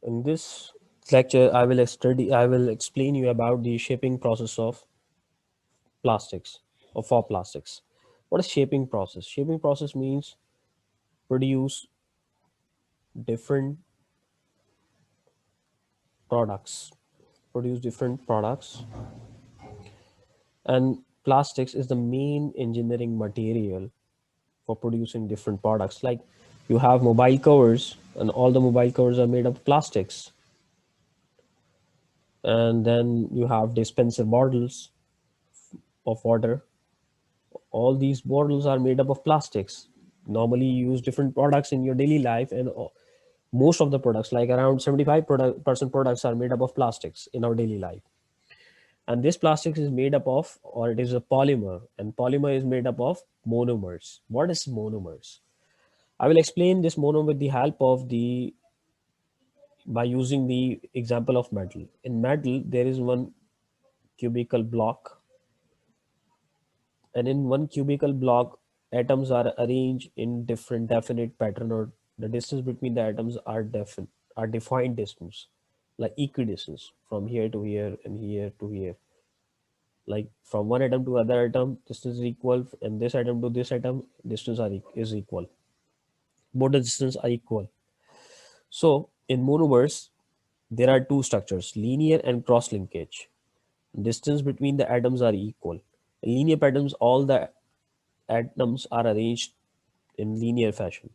In this lecture, I will explain you about the shaping process of plastics or for plastics. What is shaping process? Shaping process means produce different products, produce different products, and plastics is the main engineering material for producing different products. Like you have mobile covers, and all the mobile covers are made of plastics, and then you have dispenser bottles of water. All these bottles are made up of plastics. Normally you use different products in your daily life, and most of the products, like around 75% products, are made up of plastics in our daily life. And this plastic is made up of, or it is a polymer, and polymer is made up of monomers. What is monomers? I will explain this monomer with the help of the by using the example of metal. In metal there is one cubical block, and in one cubical block atoms are arranged in different definite pattern, or the distance between the atoms are defined distance, like equidistance from here to here and here to here. Like from one atom to other atom distance is equal, and this atom to this atom distance is equal. Both the distance are equal. So in monomers there are two structures, linear and cross linkage. Distance between the atoms are equal. In linear patterns, all the atoms are arranged in linear fashion,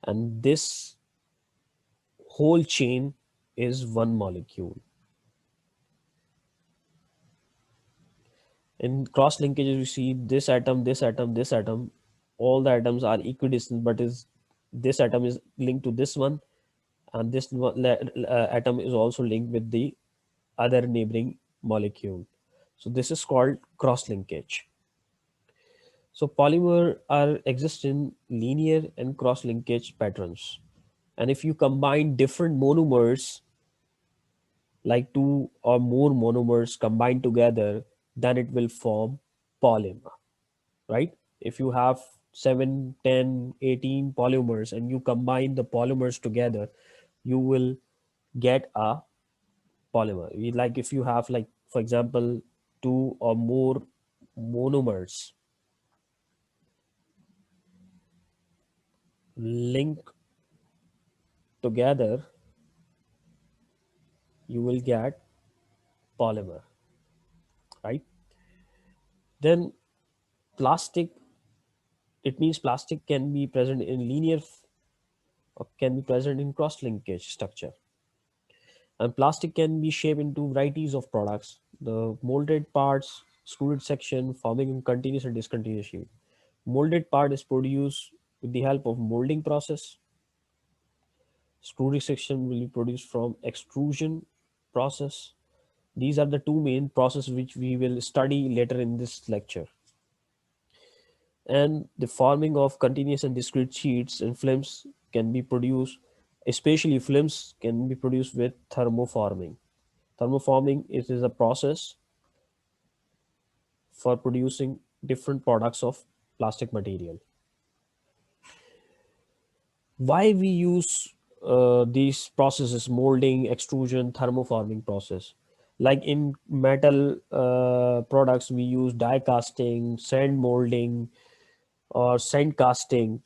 and this whole chain is one molecule. In cross linkages you see this atom, this atom, this atom, all the atoms are equidistant, but is this atom is linked to this one, and atom is also linked with the other neighboring molecule. So this is called cross linkage. So polymer are exist in linear and cross linkage patterns. And if you combine different monomers, like two or more monomers combined together, then it will form polymer, right? If you have 7, 10, 18 polymers and you combine the polymers together, you will get a polymer. Like if you have, like for example, two or more monomers link together, you will get polymer, right? Then plastic, it means plastic can be present in or can be present in cross linkage structure. And plastic can be shaped into varieties of products, the molded parts, extruded section, forming in continuous and discontinuous shape. Molded part is produced with the help of molding process. Extruded section will be produced from extrusion process. These are the two main processes which we will study later in this lecture. And the forming of continuous and discrete sheets and films can be produced, especially films can be produced with thermoforming. Thermoforming is a process for producing different products of plastic material. Why we use these processes, molding, extrusion, thermoforming process? Like in metal products we use die casting, sand molding, or sand casting.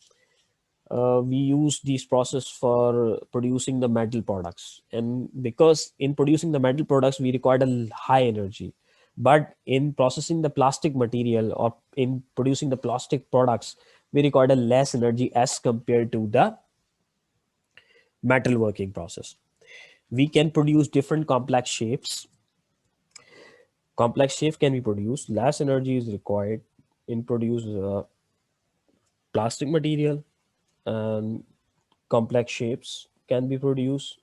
We use these process for producing the metal products, and because in producing the metal products we require a high energy, but in processing the plastic material or in producing the plastic products we require a less energy as compared to the metal working process. We can produce different complex shapes. Complex shape can be produced, less energy is required in produce plastic material, and complex shapes can be produced,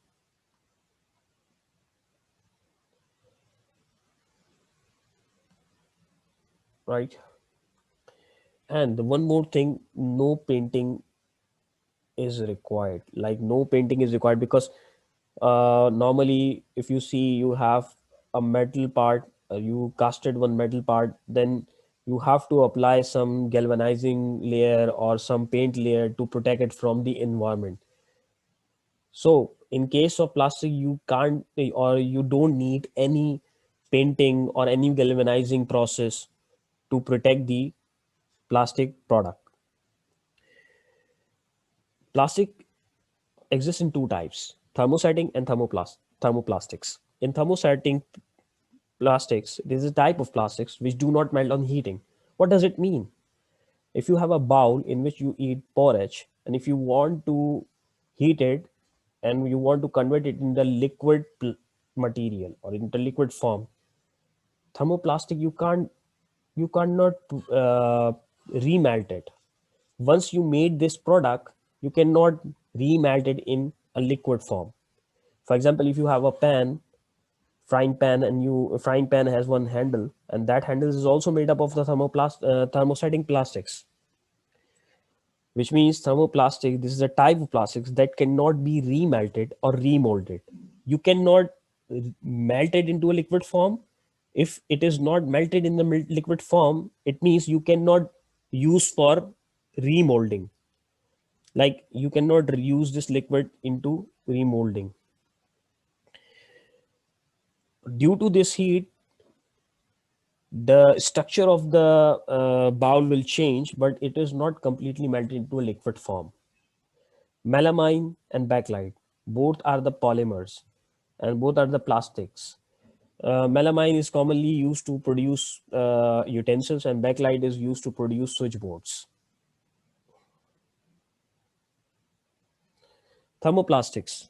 right? And one more thing, no painting is required. Like no painting is required because normally if you see you have a metal part, you casted one metal part, then you have to apply some galvanizing layer or some paint layer to protect it from the environment. So In case of plastic, you can't or you don't need any painting or any galvanizing process to protect the plastic product. Plastic exists in two types: thermosetting and thermoplastics. In thermosetting plastics, it is a type of plastics which do not melt on heating. What does it mean? If you have a bowl in which you eat porridge, and if you want to heat it and you want to convert it in the material or into liquid form, thermoplastic, you cannot remelt it. Once you made this product, you cannot remelt it in a liquid form. For example, if you have a frying pan, and you a frying pan has one handle, and that handle is also made up of the thermosetting plastics, which means thermoplastic, this is a type of plastics that cannot be remelted or remolded. You cannot melt it into a liquid form. If it is not melted in the liquid form, it means you cannot use for remolding. Like, you cannot use this liquid into remolding. Due to this heat, the structure of the bowl will change, but it is not completely melted into a liquid form. Melamine and bakelite, both are the polymers and both are the plastics. Melamine is commonly used to produce utensils, and bakelite is used to produce switchboards. Thermoplastics.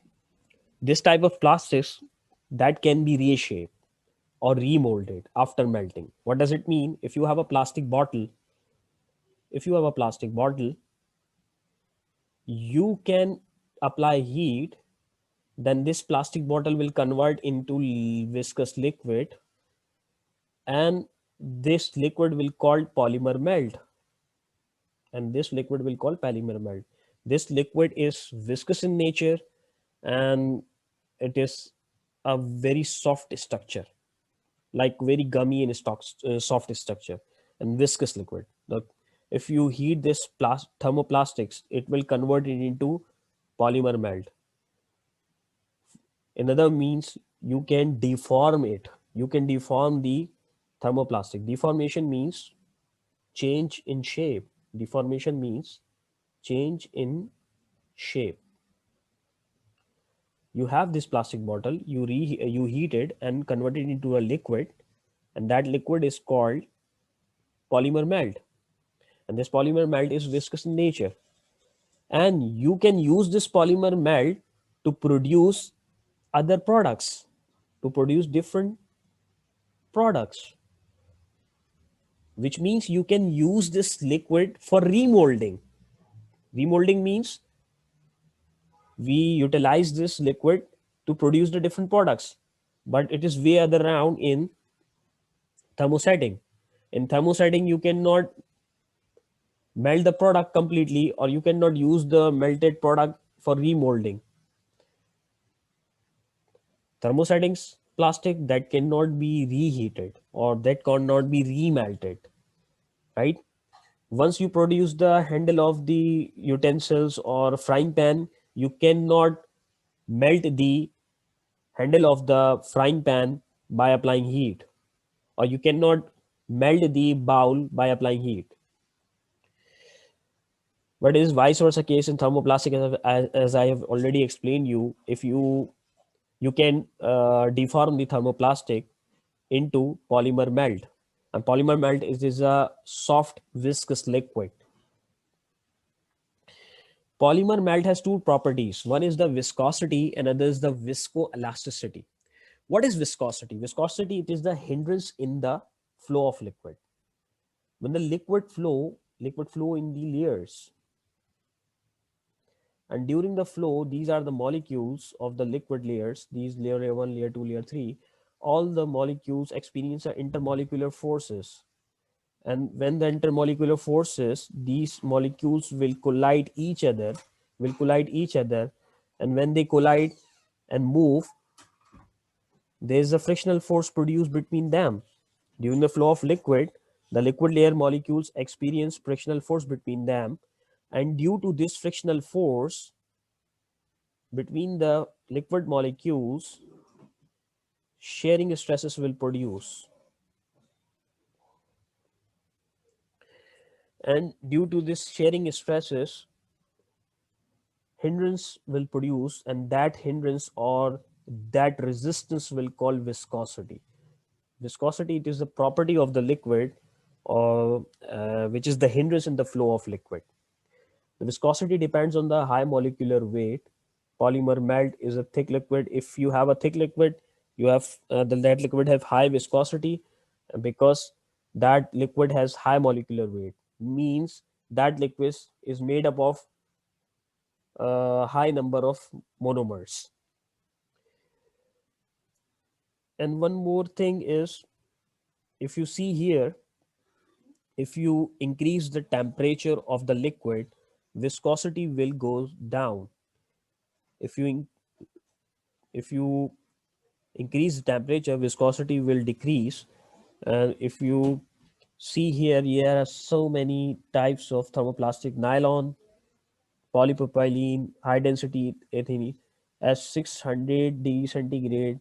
This type of plastics that can be reshaped or remolded after melting. What does it mean? If you have a plastic bottle, you can apply heat, then this plastic bottle will convert into viscous liquid, and this liquid will called polymer melt. This liquid is viscous in nature, and it is a very soft structure, like very gummy and soft structure and viscous liquid. If you heat this thermoplastics, it will convert it into polymer melt. Another means you can deform it. You can deform the thermoplastic. Deformation means change in shape. Deformation means change in shape. You have this plastic bottle, you heat it and convert it into a liquid, and that liquid is called polymer melt. And this polymer melt is viscous in nature. And you can use this polymer melt to produce other products, to produce different products, which means you can use this liquid for remolding. Remolding means we utilize this liquid to produce the different products, but it is way other round in thermosetting. In thermosetting, you cannot melt the product completely, or you cannot use the melted product for remolding. Thermosettings plastic that cannot be reheated or that cannot be remelted, right? Once you produce the handle of the utensils or frying pan, you cannot melt the handle of the frying pan by applying heat, or you cannot melt the bowl by applying heat. But it is vice versa case in thermoplastic, as I have already explained you. If you can deform the thermoplastic into polymer melt, and polymer melt is a soft viscous liquid. Polymer melt has two properties. One is the viscosity and other is the viscoelasticity. What is viscosity? Viscosity, it is the hindrance in the flow of liquid. When the liquid flow in the layers, and during the flow, these are the molecules of the liquid layers, these layer 1, layer 2, layer 3, all the molecules experience intermolecular forces. And when the intermolecular forces, these molecules will collide each other, and when they collide and move, there is a frictional force produced between them. During the flow of liquid, the liquid layer molecules experience frictional force between them, and due to this frictional force, between the liquid molecules, shearing stresses will produce. And due to this shearing stresses, hindrance will produce, and that hindrance or that resistance will call viscosity. Viscosity, it is the property of the liquid, or which is the hindrance in the flow of liquid. The viscosity depends on the high molecular weight. Polymer melt is a thick liquid. If you have a thick liquid, you have that liquid have high viscosity, because that liquid has high molecular weight. Means that liquid is made up of a high number of monomers. And one more thing is, if you see here, if you increase the temperature of the liquid, viscosity will go down. If you if you increase the temperature, viscosity will decrease. And if you see here, there are so many types of thermoplastic: nylon, polypropylene, high density ethylene. At 600 degrees centigrade,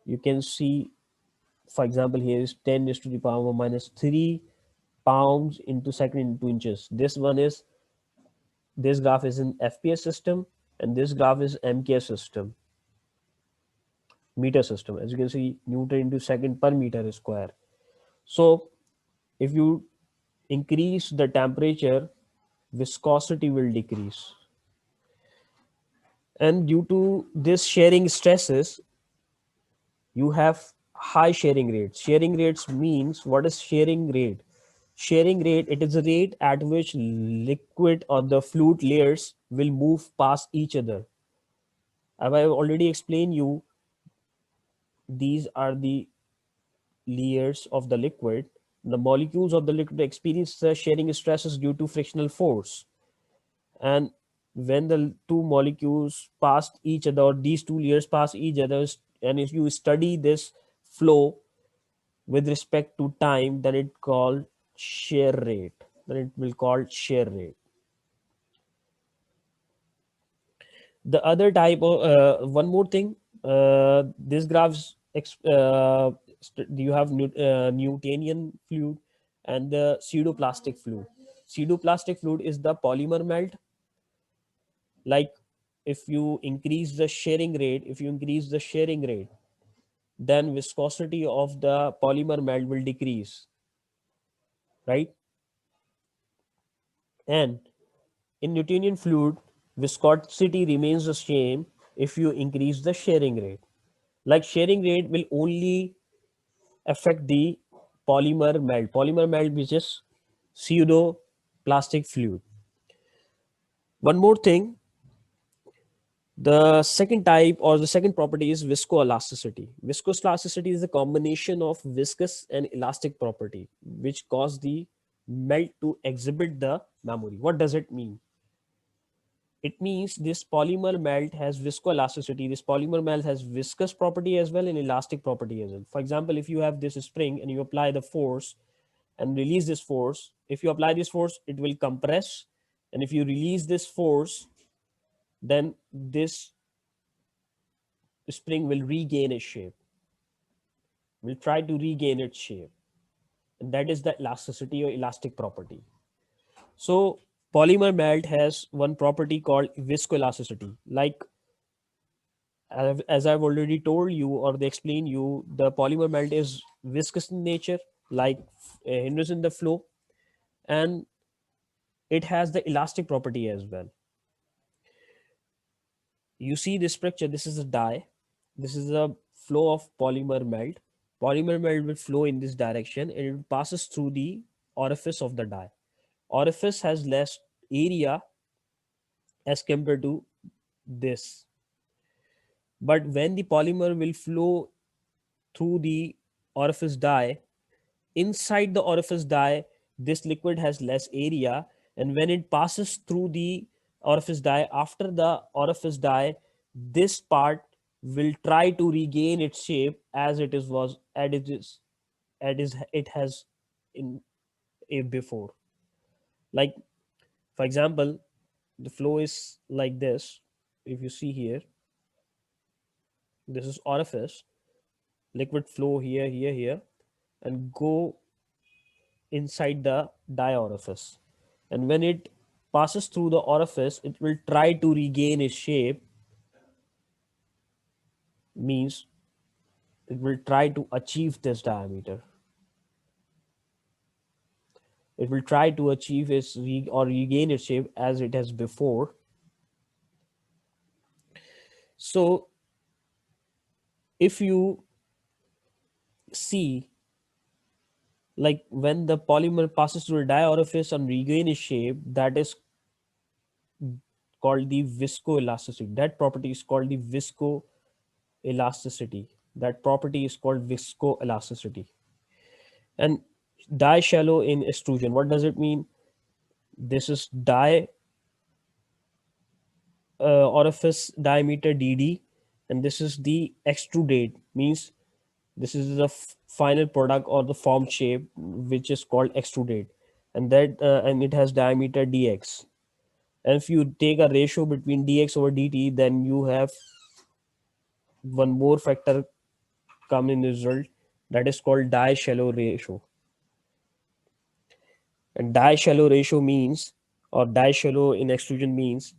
you can see, for example, here is 10 is to the power minus 3 pounds into second into inches. This graph is in FPS system, and this graph is MK system, meter system. As you can see, Newton into second per meter square. So if you increase the temperature, viscosity will decrease. And due to this shearing stresses, you have high shearing rates. Shearing rates means, what is shearing rate? Shearing rate, it is the rate at which liquid or the fluid layers will move past each other. As I already explained you, these are the layers of the liquid. The molecules of the liquid experience the shearing stresses due to frictional force. And when the two molecules pass each other, or these two layers pass each other, and if you study this flow with respect to time, then it called shear rate. Then it will call shear rate. The other type of one more thing, this graphs you have Newtonian fluid and the pseudoplastic fluid. Pseudoplastic fluid is the polymer melt. Like, if you increase the shearing rate, then viscosity of the polymer melt will decrease, right? And in Newtonian fluid, viscosity remains the same if you increase the shearing rate. Like, shearing rate will only affect the polymer melt. Polymer melt, which is pseudo plastic fluid. One more thing, the second type or the second property is viscoelasticity. Viscoelasticity is a combination of viscous and elastic property which cause the melt to exhibit the memory. What does it mean? It means this polymer melt has viscoelasticity. This polymer melt has viscous property as well and elastic property as well. For example, if you have this spring and you apply the force and release this force, if you apply this force, it will compress. And if you release this force, then this spring will regain its shape, will try to regain its shape. And that is the elasticity or elastic property. So polymer melt has one property called viscoelasticity. Like, as I've already told you or they explained you, the polymer melt is viscous in nature, like hinders in the flow, and it has the elastic property as well. You see this picture, this is a die, this is a flow of polymer melt. Polymer melt will flow in this direction and it passes through the orifice of the die. Orifice has less area as compared to this, but when the polymer will flow through the orifice die, inside the orifice die, this liquid has less area, and when it passes through the orifice die, after the orifice die, this part will try to regain its shape as it is was as it has in a before. Like, for example, the flow is like this. if you see here, this is orifice, liquid flow here, here, here, and go inside the die orifice. And when it passes through the orifice, it will try to regain its shape, means it will try to achieve this diameter. It will try to achieve its or regain its shape as it has before. So if you see, like when the polymer passes through a die orifice and regain its shape, that is called the viscoelasticity. That property is called the viscoelasticity. That property is called viscoelasticity. And die shallow in extrusion, what does it mean? This is die orifice diameter dd, and this is the extrudate, means this is the final product or the form shape which is called extrudate, and it has diameter dx. And if you take a ratio between dx over dt, then you have one more factor come in the result, that is called die shallow ratio. And die shallow ratio means, or die shallow in extrusion means,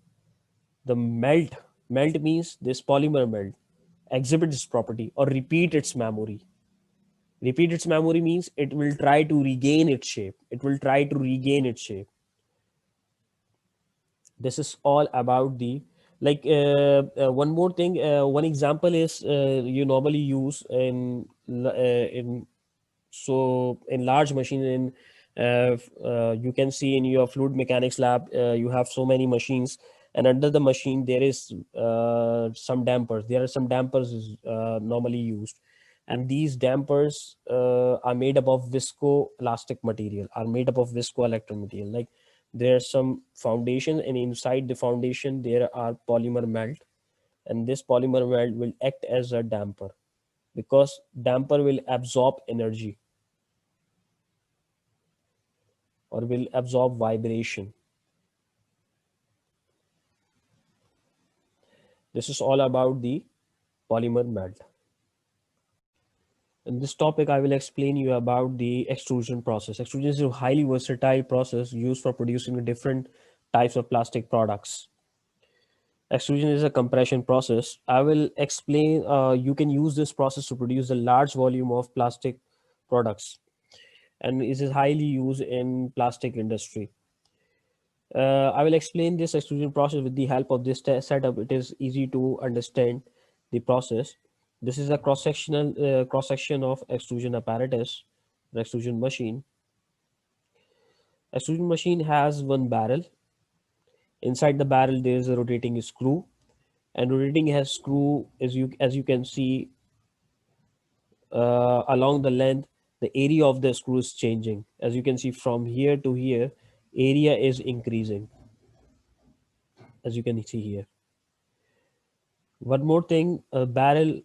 the melt means this polymer melt exhibit this property or repeat its memory. Repeat its memory means it will try to regain its shape. It will try to regain its shape. This is all about the, like one more thing, one example is you normally use in, so in large machine, in you can see in your fluid mechanics lab, you have so many machines, and under the machine there is some dampers. There are some dampers is normally used, and these dampers are made up of viscoelastic material, are made up of viscoelectric material. Like there's some foundation, and inside the foundation there are polymer melt, and this polymer melt will act as a damper, because damper will absorb energy or will absorb vibration. This is all about the polymer melt. In this topic, I will explain you about the extrusion process. Extrusion is a highly versatile process used for producing different types of plastic products. Extrusion is a compression process. I will explain, you can use this process to produce a large volume of plastic products, and it is highly used in plastic industry. I will explain this extrusion process with the help of this setup. It is easy to understand the process. This is a cross section of extrusion apparatus, the extrusion machine. Extrusion machine has one barrel. Inside the barrel, there is a rotating screw, and rotating has screw, as you can see along the length. The area of the screw is changing. As you can see from here to here, area is increasing. As you can see here. One more thing, a barrel,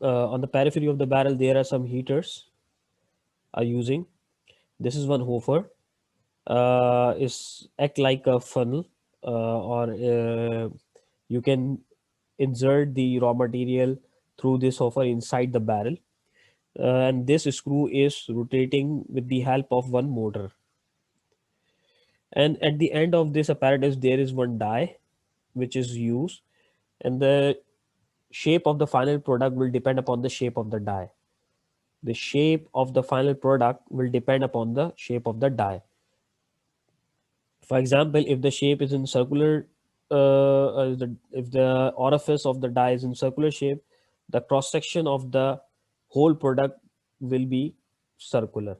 on the periphery of the barrel, there are some heaters are using. This is one hofer. Is act like a funnel, or you can insert the raw material through this hofer inside the barrel. And this screw is rotating with the help of one motor. And at the end of this apparatus, there is one die which is used, and the shape of the final product will depend upon the shape of the die. The shape of the final product will depend upon the shape of the die. For example, if the shape is in circular, if the orifice of the die is in circular shape, the cross section of the whole product will be circular.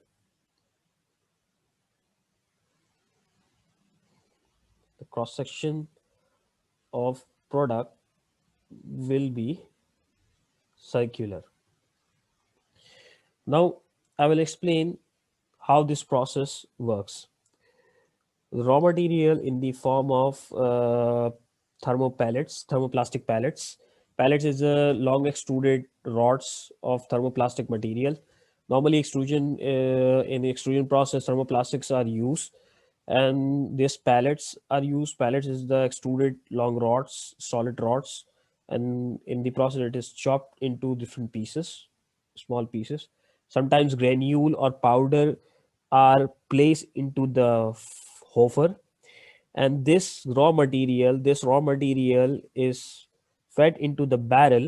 The cross section of product will be circular. Now, I will explain how this process works. Raw material in the form of thermoplastic pellets. Pellets is a long extruded rods of thermoplastic material. Normally, extrusion in the extrusion process, thermoplastics are used. And these pallets are used. Pallets is the extruded long rods, solid rods, and in the process it is chopped into different pieces, small pieces. Sometimes granule or powder are placed into the hofer, and this raw material is fed into the barrel.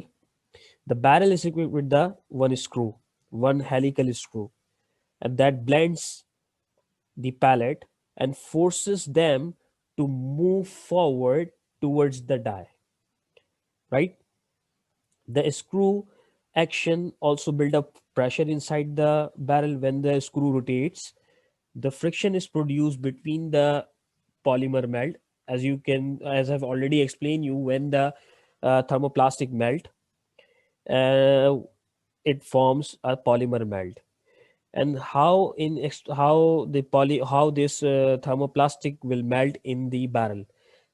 The barrel is equipped with the one helical screw, and that blends the pallet and forces them to move forward towards the die, right? The screw action also build up pressure inside the barrel. When the screw rotates, the friction is produced between the polymer melt. As I've already explained you, when the thermoplastic melt, uh, it forms a polymer melt. And how this thermoplastic will melt in the barrel.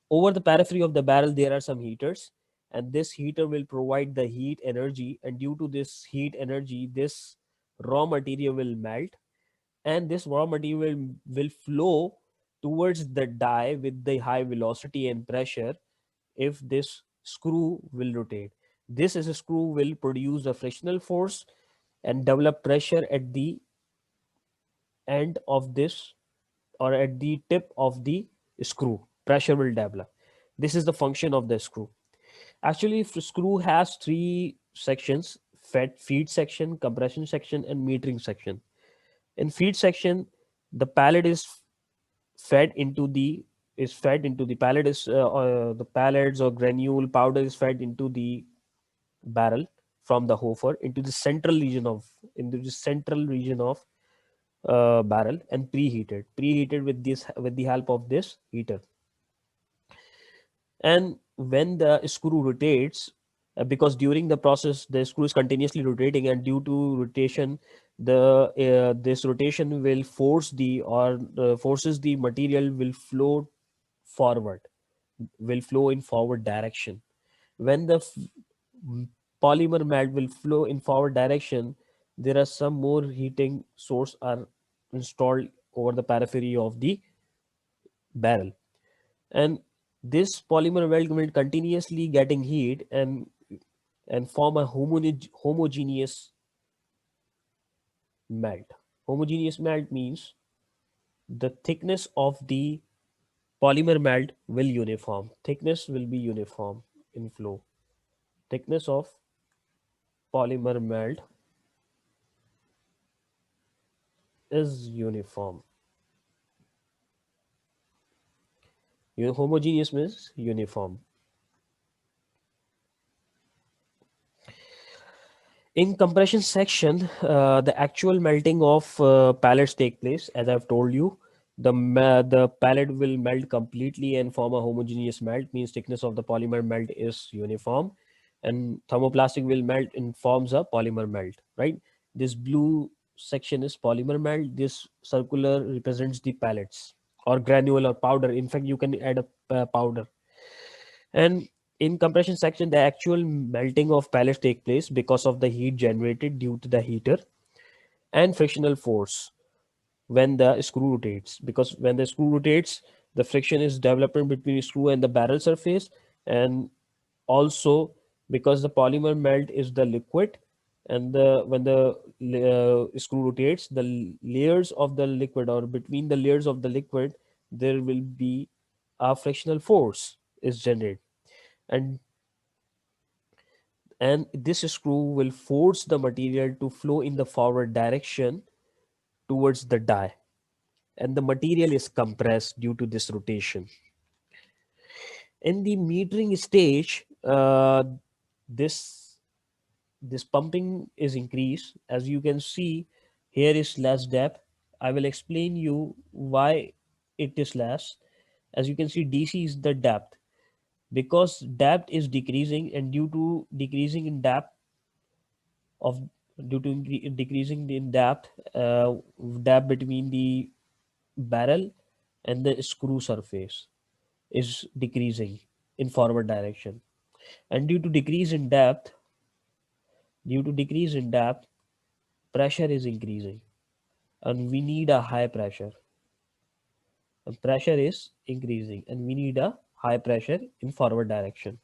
Over the periphery of the barrel there are some heaters, and this heater will provide the heat energy, and due to this heat energy this raw material will melt, and this raw material will flow towards the die with the high velocity and pressure. If this screw will rotate, this is a screw will produce a frictional force and develop pressure at the end of this, or at the tip of the screw. Pressure will develop. This is the function of the screw. Actually, if the screw has three sections: feed section, compression section, and metering section. In feed section, the pallet fed into the pallet is the pallets or granule powder is fed into the barrel from the hofer into the central region of barrel, and preheated with the help of this heater. And when the screw rotates, because during the process the screw is continuously rotating, and due to rotation, the this rotation will forces the material will flow forward, will flow in forward direction. When the polymer melt will flow in forward direction, there are some more heating source are installed over the periphery of the barrel, and this polymer weld will continuously getting heat and form a homogeneous melt. Homogeneous melt means the thickness of the polymer melt will uniform. Thickness will be uniform in flow. Thickness of polymer melt is uniform. Homogeneous means uniform. In compression section, the actual melting of pellets take place. As I've told you, the pellet will melt completely and form a homogeneous melt. Means thickness of the polymer melt is uniform, and thermoplastic will melt and forms a polymer melt. Right. This blue section is polymer melt. This circular represents the pellets or granule or powder. In fact, you can add a powder. And in compression section, the actual melting of pellets take place because of the heat generated due to the heater and frictional force when the screw rotates. Because when the screw rotates, the friction is developing between the screw and the barrel surface, and also because the polymer melt is the liquid, and the when the screw rotates, the layers of the liquid, or between the layers of the liquid, there will be a frictional force is generated, and this screw will force the material to flow in the forward direction towards the die, and the material is compressed due to this rotation. In the metering stage, this this pumping is increased. As you can see, here is less depth. I will explain you why it is less. As you can see, DC is the depth, because depth is decreasing, and due to decreasing in depth of due to decreasing in depth between the barrel and the screw surface is decreasing in forward direction, and due to decrease in depth, pressure is increasing, and we need a high pressure. and pressure is increasing, and we need a high pressure in forward direction.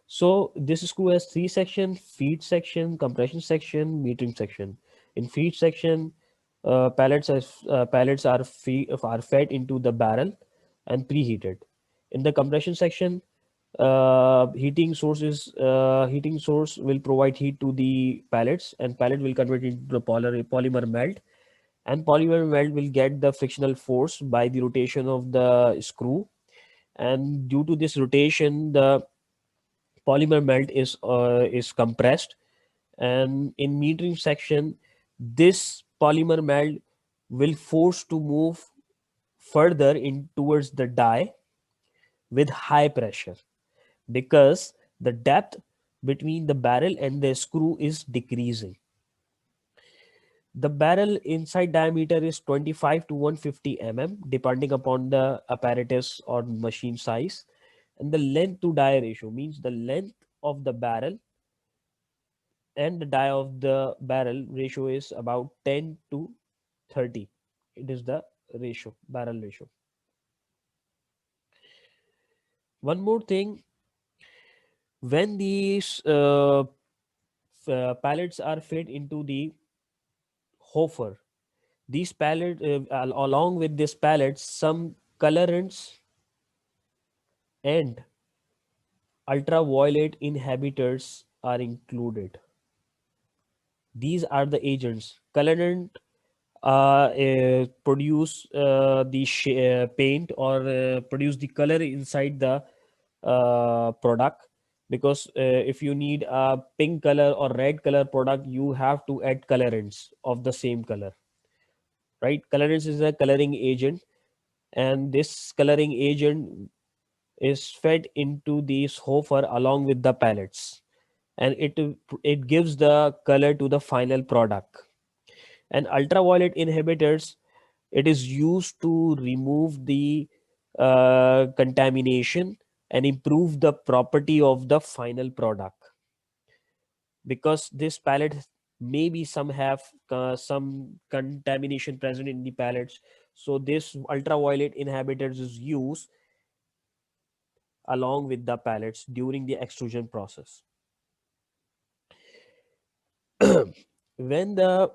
So this screw has three sections: feed section, compression section, metering section. In feed section, pellets are fed into the barrel and preheated. In the compression section, heating source will provide heat to the pellets, and pellet will convert it into the polymer melt, and polymer melt will get the frictional force by the rotation of the screw, and due to this rotation the polymer melt is compressed. And in metering section, this polymer melt will force to move further in towards the die with high pressure, because the depth between the barrel and the screw is decreasing. The barrel inside diameter is 25 to 150 mm depending upon the apparatus or machine size, and the length to die ratio means the length of the barrel and the die of the barrel ratio is about 10 to 30. It is the ratio, barrel ratio. One more thing, when these pallets are fed into the hofer, these along with this pallets, some colorants and ultraviolet inhibitors are included. These are the agents. Colorant produce the paint or produce the color inside the product, because if you need a pink color or red color product, you have to add colorants of the same color, right? Colorants is a coloring agent, and this coloring agent is fed into these hofer along with the pellets, and it gives the color to the final product. And ultraviolet inhibitors, it is used to remove the contamination and improve the property of the final product, because this pallet maybe some have some contamination present in the pallets, so this ultraviolet inhibitors is used along with the pallets during the extrusion process. When there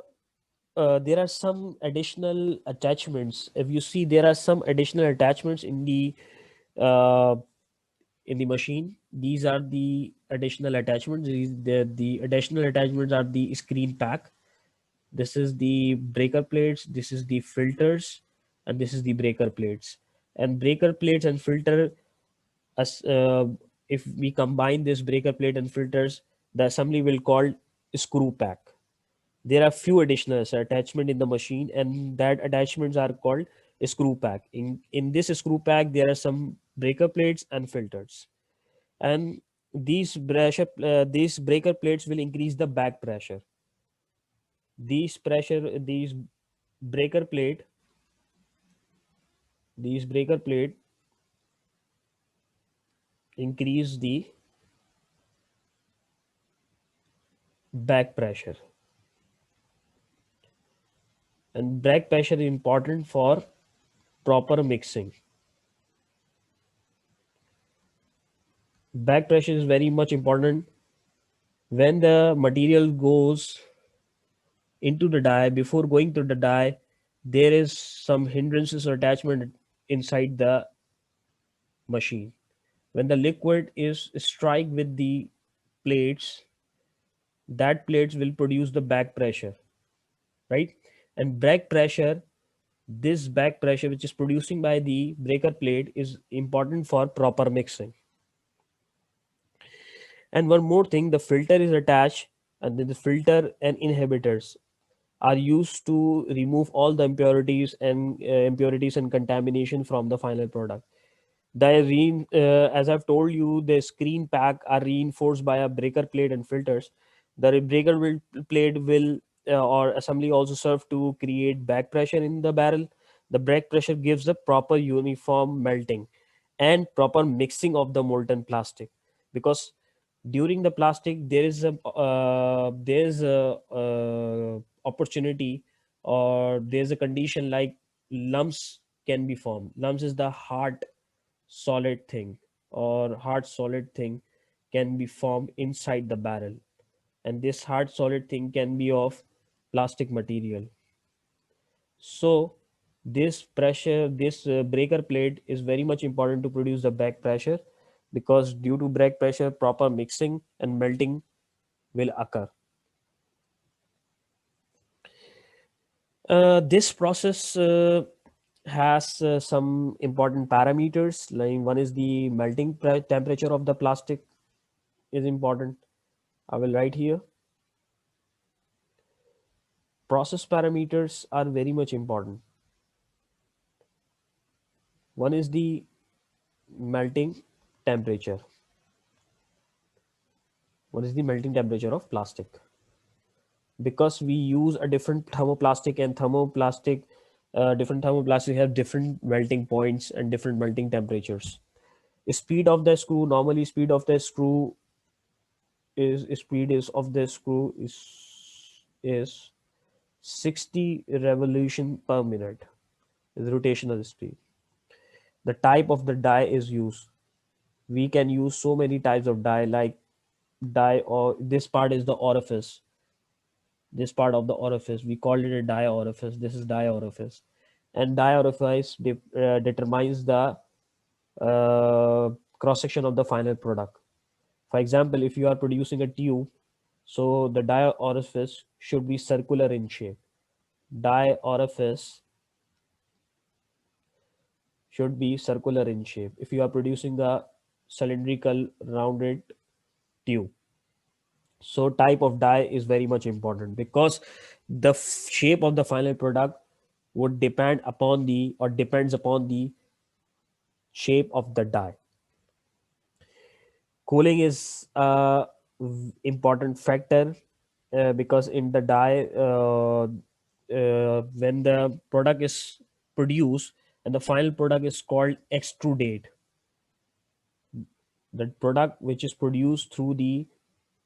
are some additional attachments, if you see there are some additional attachments uh, in the machine. These are the additional attachments. The additional attachments are the screen pack. This is the breaker plates, this is the filters, and this is the breaker plates. And breaker plates and filter, as if we combine this breaker plate and filters, the assembly will called screw pack. There are few additional attachment in the machine, and that attachments are called screw pack. In this screw pack there are some breaker plates and filters, and these breaker plates will increase the back pressure. These breaker plate these breaker plate increase the back pressure, and back pressure is important for proper mixing. Back pressure is very much important when the material goes into the die. Before going to the die, there is some hindrances or attachment inside the machine. When the liquid is strike with the plates, that plates will produce the back pressure, right? And back pressure, this back pressure which is producing by the breaker plate is important for proper mixing. And one more thing, the filter is attached, and then the filter and inhibitors are used to remove all the impurities and contamination from the final product. As I've told you, the screen pack are reinforced by a breaker plate and filters. The plate will or assembly also serve to create back pressure in the barrel. The back pressure gives the proper uniform melting and proper mixing of the molten plastic, because during the plastic there is a opportunity, or there's a condition like lumps can be formed. Lumps is the hard solid thing, or hard solid thing can be formed inside the barrel, and this hard solid thing can be of plastic material. So this breaker plate is very much important to produce the back pressure, because due to back pressure, proper mixing and melting will occur. This process has some important parameters. Like one is the temperature of the plastic is important. I will write here. Process parameters are very much important. One is the melting temperature. What is the melting temperature of plastic? Because we use a different thermoplastic, and different thermoplastic have different melting points and different melting temperatures. Speed of the screw, normally speed is of the screw is 60 revolution per minute, is rotational speed. The type of the die is used. We can use so many types of die, like die, or this part is the orifice. This part of the orifice, we call it a die orifice. This is die orifice, and die orifice determines the cross section of the final product. For example, if you are producing a tube, so the die orifice should be circular in shape. Die orifice should be circular in shape if you are producing a cylindrical rounded tube. So type of die is very much important, because the shape of the final product would depend upon the, or depends upon the shape of the die. Cooling is a important factor, because in the die, when the product is produced and the final product is called extrudate, the product which is produced through the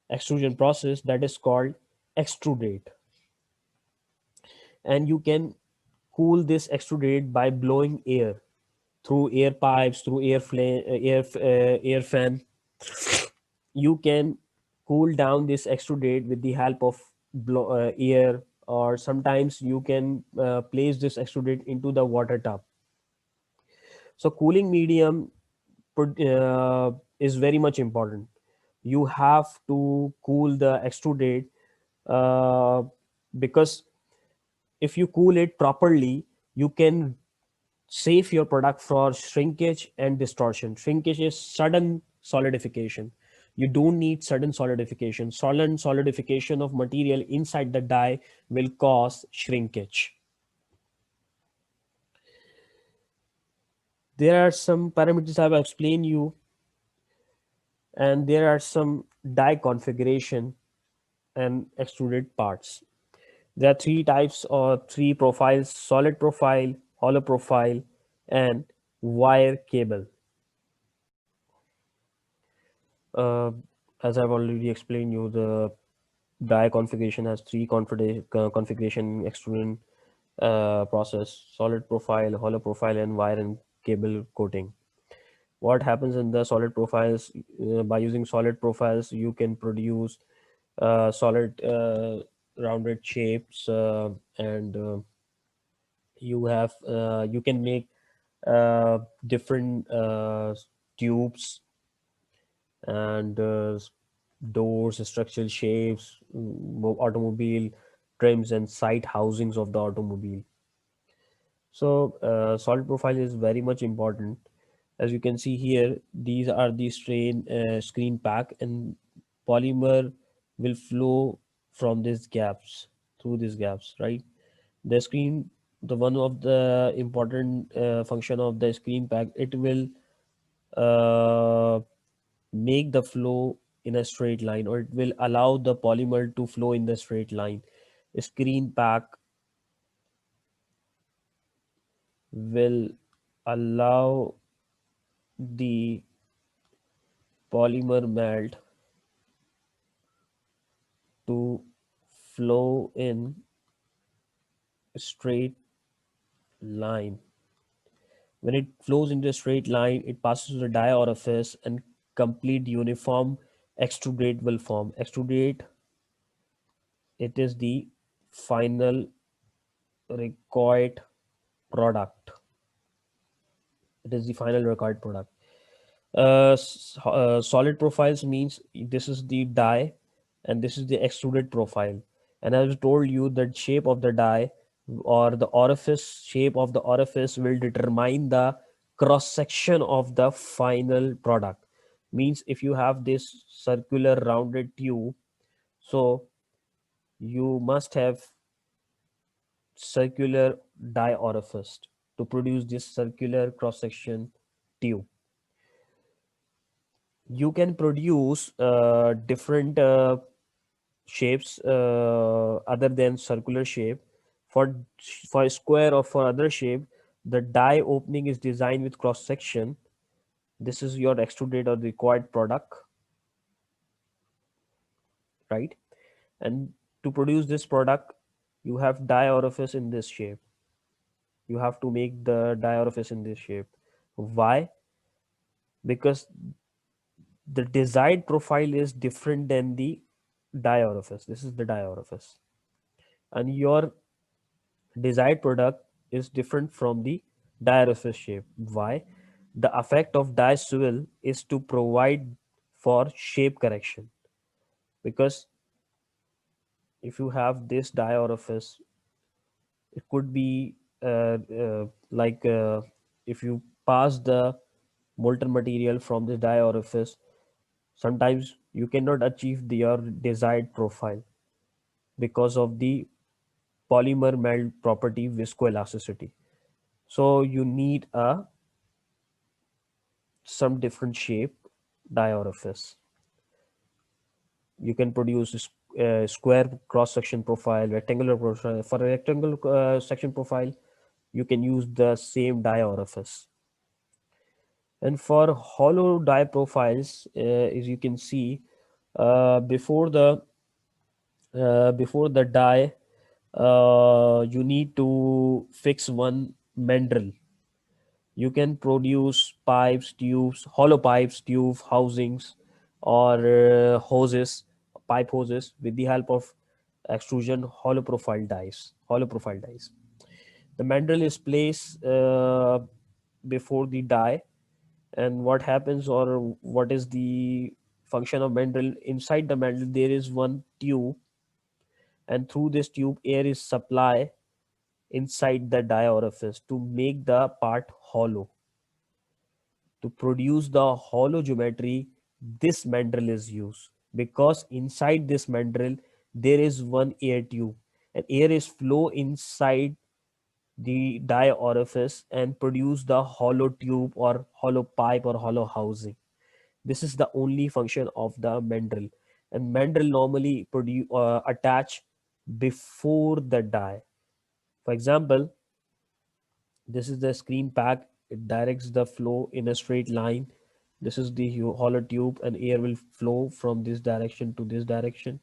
extrusion process, that is called extrudate. And you can cool this extrudate by blowing air through air pipes, through air fan. You can cool down this extrudate with the help of air, or sometimes you can place this extrudate into the water tub. So cooling medium is very much important. You have to cool the extrudate, uh, because if you cool it properly, you can save your product for shrinkage and distortion. Shrinkage is sudden solidification. You don't need sudden solidification. Sudden solidification of material inside the die will cause shrinkage. There are some parameters I will explain you, and there are some die configuration and extruded parts. There are three types or three profiles: solid profile, hollow profile, and wire cable. Uh, as I've already explained you, the die configuration has three configuration extrusion process: solid profile, hollow profile, and wire and cable coating. What happens in the solid profiles? By using solid profiles, you can produce solid rounded shapes, and you can make different tubes and doors, structural shapes, automobile trims, and side housings of the automobile. So solid profile is very much important. As you can see here, these are the screen pack, and polymer will flow from these gaps, through these gaps, right? The screen, the one of the important function of the screen pack, it will uh, make the flow in a straight line, or it will allow the polymer to flow in the straight line. A screen pack will allow the polymer melt to flow in a straight line. When it flows into a straight line, it passes through the die orifice and complete uniform extrudate will form. Extrudate, it is the final required product. It is the final required product. Solid profiles means this is the die and this is the extruded profile. And I've told you that shape of the die or the orifice shape of the orifice will determine the cross section of the final product. Means if you have this circular rounded tube, so you must have circular die orifice to produce this circular cross section tube. You can produce different shapes other than circular shape. For a square or for other shape, the die opening is designed with cross section. This is your extruded or required product, right? And to produce this product, you have die orifice in this shape. You have to make the die orifice in this shape. Why? Because the desired profile is different than the die orifice. This is the die orifice, and your desired product is different from the die orifice shape. Why? The effect of die swivel is to provide for shape correction, because if you have this die orifice, it could be like if you pass the molten material from this die orifice, sometimes you cannot achieve your desired profile because of the polymer melt property viscoelasticity. So you need a some different shape die orifice. You can produce a square cross section profile, rectangular profile. For a rectangular section profile, you can use the same die orifice. And for hollow die profiles, as you can see, uh, before the before the die, you need to fix one mandrel. You can produce pipes, tubes, hollow pipes, tube housings, or hoses, pipe hoses with the help of extrusion hollow profile dies. Hollow profile dies. The mandrel is placed before the die, and what happens or what is the function of mandrel? Inside the mandrel, there is one tube, and through this tube, air is supplied inside the die orifice to make the part hollow. To produce the hollow geometry, this mandrel is used, because inside this mandrel there is one air tube, and air is flow inside the die orifice and produce the hollow tube or hollow pipe or hollow housing. This is the only function of the mandrel, and mandrel normally attach before the die. For example, this is the screen pack. It directs the flow in a straight line. This is the hollow tube, and air will flow from this direction to this direction.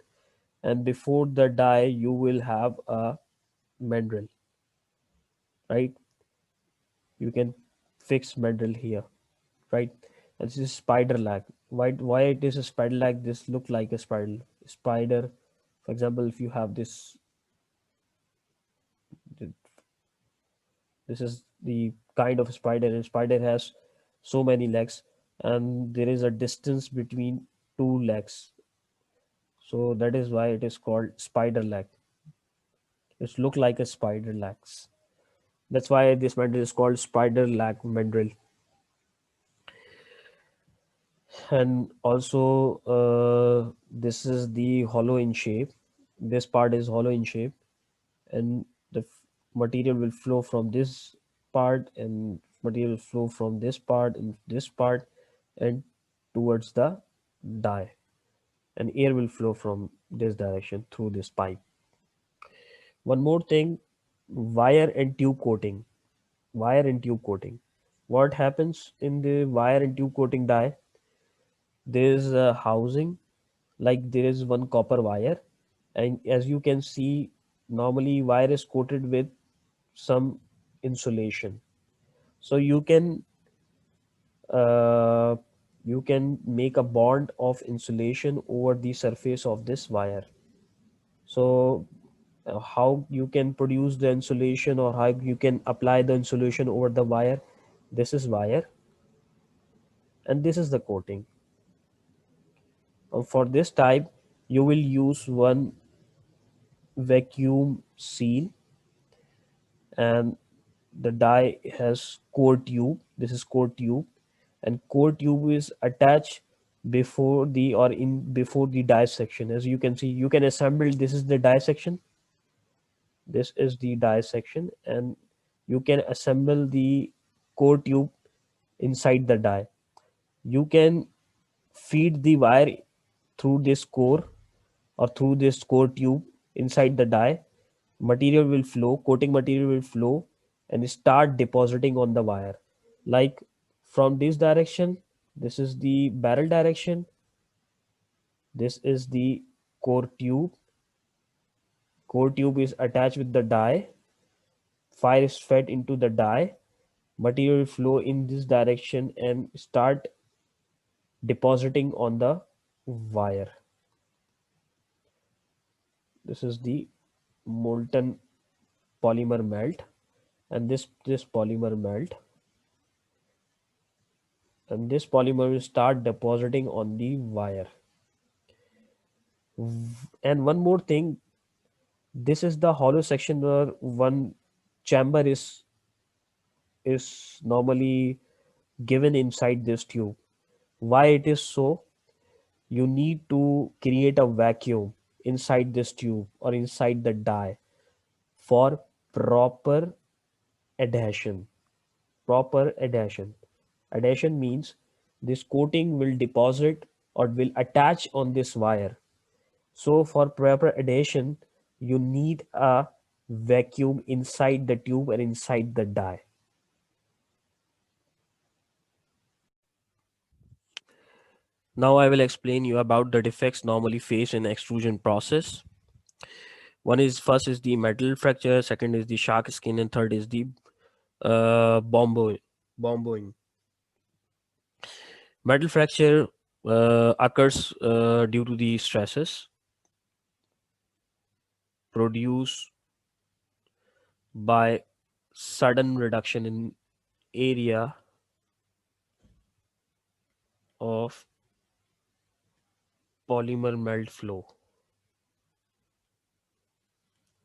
And before the die, you will have a mandrel, right? You can fix mandrel here, right? And this is spider lag. Why it is a spider lag? This look like a spider. For example, if you have this, this is the kind of spider, and spider has so many legs, and there is a distance between two legs, so that is why it is called spider leg. It look like a spider legs. That's why this mandrel is called spider leg mandrel. And also this is the hollow in shape. This part is hollow in shape, and the material will flow from this part, and material will flow from this part and this part and towards the die, and air will flow from this direction through this pipe. One more thing, wire and tube coating. Wire and tube coating. What happens in the wire and tube coating die? There is a housing, like there is one copper wire, and as you can see, normally wire is coated with some insulation. So uh, you can make a bond of insulation over the surface of this wire. So how you can produce the insulation, or how you can apply the insulation over the wire? This is wire and this is the coating. For this type, you will use one vacuum seal, and the die has core tube. This is core tube, and core tube is attached before the die section. As you can see, you can assemble. This is the die section. This is the die section, and you can assemble the core tube inside the die. You can feed the wire through this core, or through this core tube inside the die. Material will flow, coating material will flow and start depositing on the wire. Like from this direction, this is the barrel direction, this is the core tube. Core tube is attached with the die, fire is fed into the die, material will flow in this direction and start depositing on the wire. This is the molten polymer melt, and this polymer melt, and this polymer will start depositing on the wire. And one more thing, this is the hollow section where one chamber is normally given inside this tube. Why it is so? You need to create a vacuum inside this tube or inside the die for proper adhesion. Proper adhesion. Adhesion means this coating will deposit or will attach on this wire. So for proper adhesion, you need a vacuum inside the tube and inside the die. Now I will explain you about the defects normally faced in extrusion process. One is, first is the metal fracture, second is the shark skin, and third is the bomboing. Metal fracture occurs due to the stresses produced by sudden reduction in area of polymer melt flow.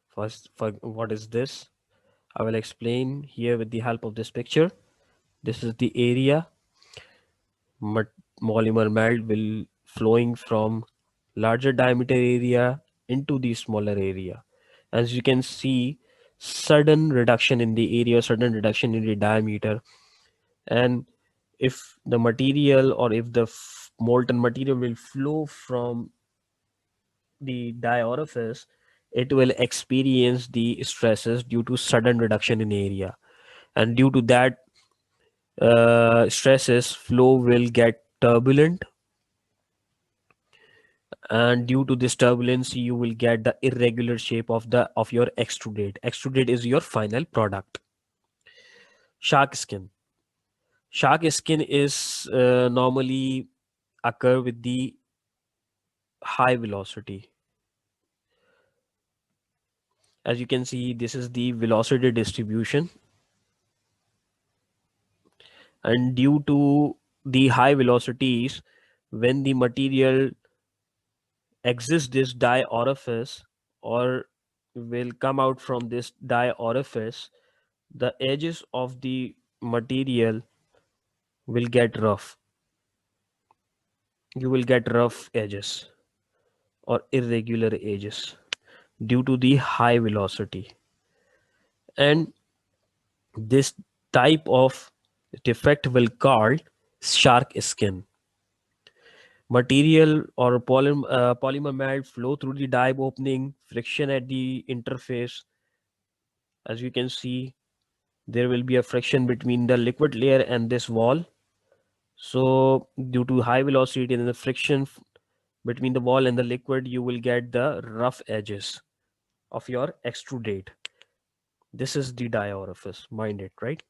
First, for what is this? I will explain here with the help of this picture. This is the area polymer melt will flowing from larger diameter area into the smaller area. As you can see, sudden reduction in the area, sudden reduction in the diameter, and if the material, or if the molten material will flow from the die orifice, it will experience the stresses due to sudden reduction in area, and due to that stresses, flow will get turbulent, and due to this turbulence you will get the irregular shape of your extrudate is your final product. Shark skin. Shark skin is normally occur with the high velocity. As you can see, this is the velocity distribution, and due to the high velocities, when the material exits this die orifice, or will come out from this die orifice, the edges of the material will get rough. You will get rough edges or irregular edges due to the high velocity. And this type of defect will called shark skin. Material or polymer melt flow through the die opening, friction at the interface. As you can see, there will be a friction between the liquid layer and this wall. So due to high velocity and the friction between the wall and the liquid, you will get the rough edges of your extrudate. This is the die orifice, mind it, right?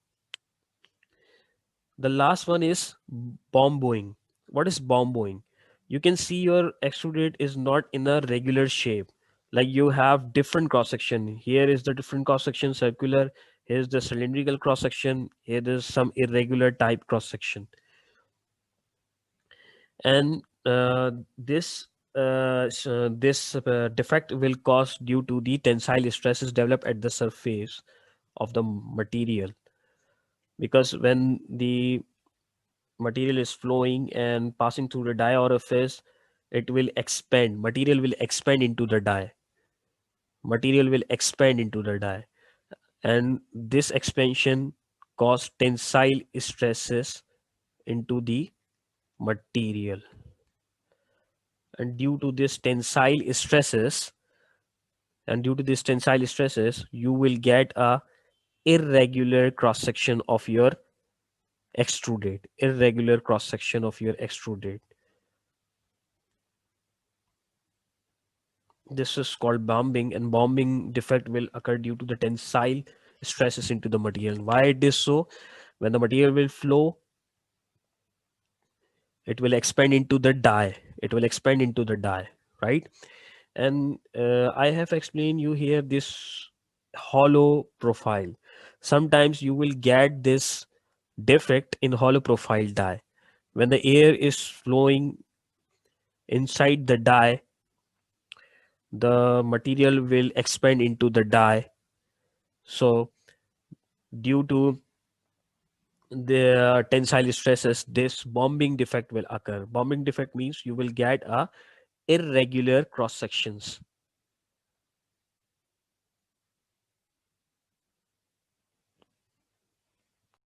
The last one is bomboing. What is bomboing? You can see your extruded is not in a regular shape. Like you have different cross section. Here is the different cross section, circular. Here's the cylindrical cross section. Here is some irregular type cross section. And this defect will cause due to the tensile stresses developed at the surface of the material, because when the material is flowing and passing through the die orifice, it will expand. Material will expand into the die, and this expansion cause tensile stresses into the material. And due to this tensile stresses, you will get a irregular cross section of your extruded. This is called bombing, and bombing defect will occur due to the tensile stresses into the material. Why it is so? When the material will flow, it will expand into the die. Right? And I have explained you here this hollow profile. Sometimes you will get this defect in hollow profile die. When the air is flowing inside the die, the material will expand into the die. So due to the tensile stresses, this bombing defect will occur. Bombing defect means you will get a irregular cross sections.